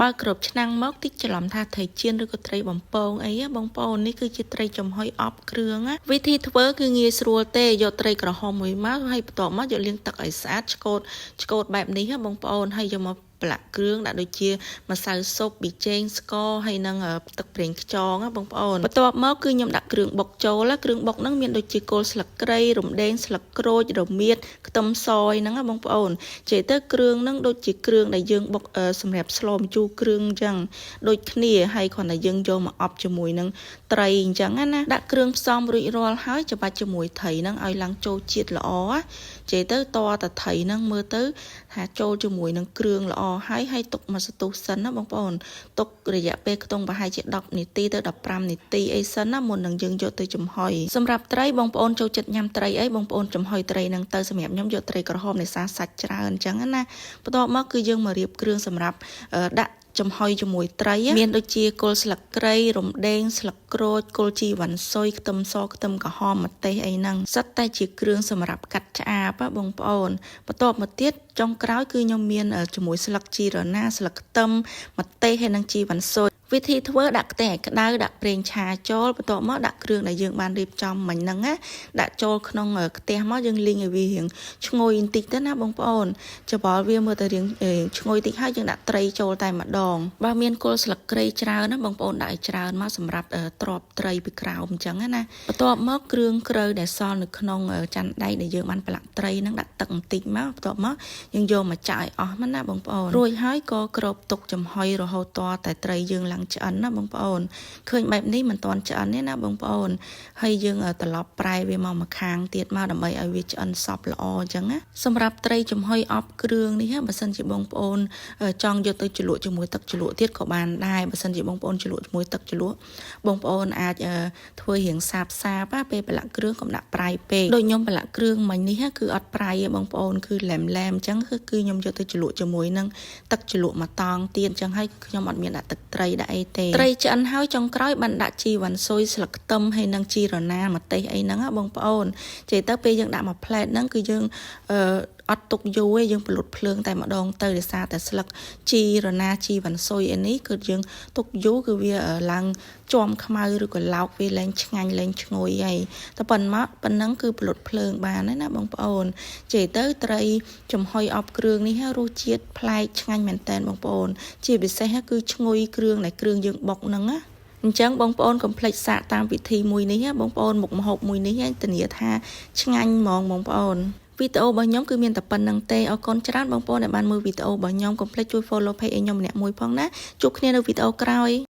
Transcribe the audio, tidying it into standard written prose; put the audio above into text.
បើគ្រប់ឆ្នាំងមកតិចច្រឡំថាត្រីចៀនឬក៏ត្រីបំពងអីបងប្អូននេះគឺជាត្រីចំហុយអប់គ្រឿងវិធីធ្វើគឺងាយស្រួលទេយកត្រីក្រហមមួយមកហើយបន្ទាប់មកយកលាងទឹកឲ្យស្អាតឆ្កូតបែបនេះបងប្អូនហើយយកមកប្រឡាក់គ្រឿងដាក់ដូចជាម្សៅស៊ុបប៊ីចេងស្ករហើយនឹងទឹកប្រេងខ្យងបងប្អូនបន្ទាប់មកគឺខ្ញុំដាក់គ្រឿងបុកចូលគ្រឿងបុកហ្នឹងមានដូចជាគល់ស្លឹកគ្រៃរំដេងស្លឹកក្រូចរមៀតខ្ទឹមសហ្នឹងបងប្អូននិយាយទៅគ្រឿងហ្នឹងដូចជាគ្រឿងដែលយើងបុកសម្រាប់ស្លម្ជូរគ្រឿងអញ្ចឹងដូចគ្នាហើយគ្រាន់តែយើងយកមកអប់ជាមួយនឹងត្រីអញ្ចឹងណាដាក់គ្រឿងផ្សំរួចរាល់ហើយច្បាច់ជាមួយត្រីហ្នឹងឲ្យឡើងចូលជាតិល្អនិយាយទៅតតែត្រីហ្នឹងមើលទៅថាចូលជាមួយនឹងគ្រឿងល្អហើយទុកមកសន្ទុះសិនណាបងប្អូនទុករយៈពេលខ្ទង់ប្រហែលជា10នាទីទៅ15នាទីអីសិនណាមុននឹងយើងយកទៅចំហុយសម្រាប់ត្រីបងប្អូនចូលចិត្តញ៉ាំត្រីអីបងប្អូនចំហុយត្រីនឹងទៅសម្រាប់ខ្ញុំយកត្រីក្រហមនៃសាច់ច្រើនអញ្ចឹងណាបន្ទាប់មកគឺយើងមករៀបគ្រឿងសម្រាប់ដាក់ចំហុយជាមួយត្រីមានដូចជាគល់ស្លឹកគ្រៃរំដេងស្លឹកក្រូចគល់ជីវ៉ាន់ស៊ុយខ្ទឹមសខ្ទឹមក្រហមម្ទេសអីហ្នឹងសិតតែជាគ្រឿងសម្រាប់កាត់ឆ្អាបបងប្អូនបន្ទាប់មកទៀតចុងក្រោយគឺខ្ញុំមានជាមួយស្លឹកជីរណាស្លឹកខ្ទឹមម្ទេសហើយនិងជីវ៉ាន់ស៊ុយវិធីធ្វើដាក់ខ្ទះឲ្យក្តៅដាក់ប្រេងឆាចូលបន្ទាប់មកដាក់គ្រឿងដែលយើងបានរៀបចំមិញហ្នឹងណាដាក់ចូលក្នុងខ្ទះមកយើងលីងឲ្យវារៀងឈ្ងុយបន្តិចទៅណាបងប្អូនច្របល់វាមើលទៅរៀងឈ្ងុយតិចហើយយើងដាក់ត្រីចូលតែម្ដងបើមានគល់ស្លឹកគ្រៃច្រើនណាបងប្អូនដាក់ឲ្យច្រើនមកសម្រាប់ទ្របត្រីពីក្រោមអញ្ចឹងណាបន្ទាប់មកគ្រឿងគ្រូដែលសល់នៅក្នុងចានដែកដែលយើងបានប្រឡាក់ត្រីហ្នឹងដាក់ទឹកបន្តិចមកបន្ទាប់មកយើងយកមកចាក់ឲ្យអស់មកណាបងប្អូនរួចហើយក៏គ្របទុកចំហុយរហូតតតែត្រីយើងឡើងឆ្អិនណាបងប្អូនឃើញបែបនេះមិនទាន់ឆ្អិនទេណាបងប្អូនហើយយើងត្រឡប់ប្រែវាមកម្ខាងទៀតមកដើម្បីឲ្យវាឆ្អិនសព្វល្អអញ្ចឹងណាសម្រាប់ត្រីចំហុយអប់គ្រឿងនេះបើសិនជាបងប្អូនចង់យកទៅជ្រលក់ជាមួយទឹកជ្រលក់ទៀតក៏បានដែរបើសិនជាបងប្អូនជ្រលក់ជាមួយទឹកជ្រលក់បងប្អូនអាចធ្វើរៀងសាបពេលប្រឡាក់គ្រឿងកុំដាក់ប្រៃពេកដូចខ្ញុំប្រឡាក់គ្រឿងមិញនេះគឺអត់ប្រៃទេបងប្អូនគឺឡែមអញ្ចឹងគឺខ្ញុំយកទៅជ្រលក់ជាមួយនឹងទឹកជ្រលក់មួយតង់ទៀតអញ្ចឹងហើយខ្ញុំអត់មានដាក់ទឹកត្រីដាក់អីទេត្រីឆ្អិនហើយចុងក្រោយបានដាក់ជីវ៉ាន់ស៊ុយស្លឹកខ្ទឹមហើយនិងជីរណាម្ទេសអីហ្នឹងបងប្អូននិយាយទៅពេលយើងដាក់មួយផ្លែតហ្នឹងគឺយើងអត់ទុកយូរទេយើងពលុតភ្លើងតែម្ដងទៅដោយសារតែស្លឹកជីរណាជីវ៉ាន់ស៊ុយឯនេះគឺយើងទុកយូរគឺវាឡើងជាំខ្មៅឬក៏ឡោកវាលែងឆ្ងាញ់លែងឈ្ងុយហើយតែប៉ុណ្ណឹងគឺពលុតភ្លើងបានណាបងប្អូននិយាយទៅត្រីចំហុយអប់គ្រឿងនេះរសជាតិប្លែកឆ្ងាញ់មែនតើបងប្អូនជាពិសេសគឺឈ្ងុយគ្រឿងដែលគ្រឿងយើងបុកហ្នឹងណាអញ្ចឹងបងប្អូនកុំភ្លេចសាកតាមវិធីមួយនេះបងប្អូនមុខម្ហូបមួយនេះធានាថាឆ្ងាញ់ហ្មងបងប្អូនវីដេអូរបស់ខ្ញុំគឺមានតែប៉ុណ្្នឹងទេអរគុណច្រើនបងប្អូនដែលបានមើលវីដេអូរបស់ខ្ញុំកុំភ្លេចជួយ follow page ឲ្យខ្ញុំម្នាក់មួយផងណាជួបគ្នានៅវីដេអូក្រោយ